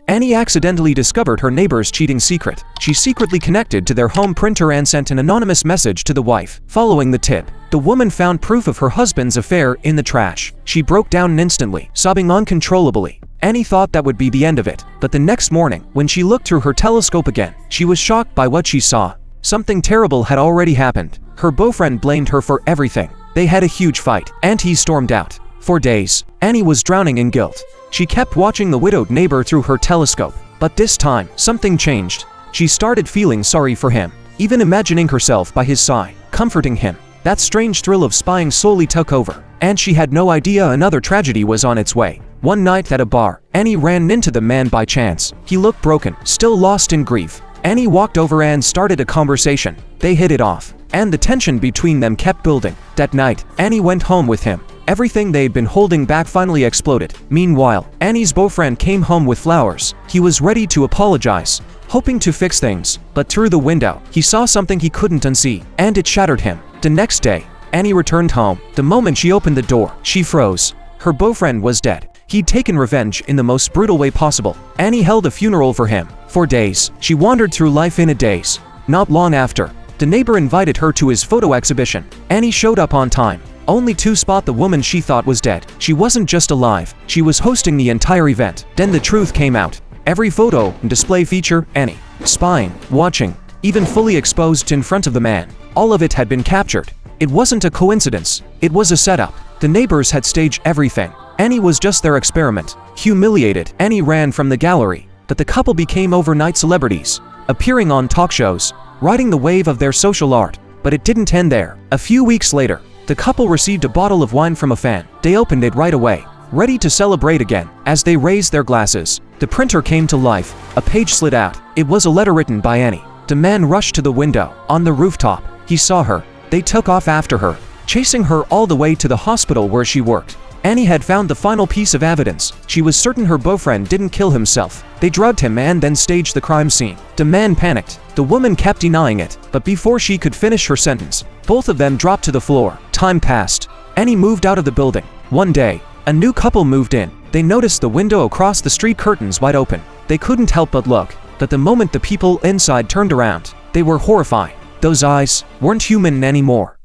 Annie accidentally discovered her neighbor's cheating secret. She secretly connected to their home printer and sent an anonymous message to the wife. Following the tip, the woman found proof of her husband's affair in the trash. She broke down instantly, sobbing uncontrollably. Annie thought that would be the end of it, but the next morning, when she looked through her telescope again, she was shocked by what she saw. Something terrible had already happened. Her boyfriend blamed her for everything. They had a huge fight, and he stormed out. For days, Annie was drowning in guilt. She kept watching the widowed neighbor through her telescope, but this time, something changed. She started feeling sorry for him, even imagining herself by his side, comforting him. That strange thrill of spying slowly took over, and she had no idea another tragedy was on its way. One night at a bar, Annie ran into the man by chance. He looked broken, still lost in grief. Annie walked over and started a conversation. They hit it off, and the tension between them kept building. That night, Annie went home with him. Everything they'd been holding back finally exploded. Meanwhile, Annie's boyfriend came home with flowers. He was ready to apologize, hoping to fix things, but through the window, he saw something he couldn't unsee, and it shattered him. The next day, Annie returned home. The moment she opened the door, she froze. Her boyfriend was dead. He'd taken revenge in the most brutal way possible. Annie held a funeral for him. For days, she wandered through life in a daze. Not long after, the neighbor invited her to his photo exhibition. Annie showed up on time, only to spot the woman she thought was dead. She wasn't just alive, she was hosting the entire event. Then the truth came out. Every photo and display feature Annie spying, watching, even fully exposed in front of the man. All of it had been captured. It wasn't a coincidence, it was a setup. The neighbors had staged everything. Annie was just their experiment. Humiliated, Annie ran from the gallery, but the couple became overnight celebrities, appearing on talk shows, riding the wave of their social art. But it didn't end there. A few weeks later, the couple received a bottle of wine from a fan. They opened it right away, ready to celebrate again. As they raised their glasses, the printer came to life. A page slid out. It was a letter written by Annie. The man rushed to the window. On the rooftop, he saw her. They took off after her, chasing her all the way to the hospital where she worked. Annie had found the final piece of evidence. She was certain her boyfriend didn't kill himself. They drugged him and then staged the crime scene. The man panicked. The woman kept denying it, but before she could finish her sentence, both of them dropped to the floor. Time passed. Annie moved out of the building. One day, a new couple moved in. They noticed the window across the street curtains wide open. They couldn't help but look, but the moment the people inside turned around, they were horrified. Those eyes weren't human anymore.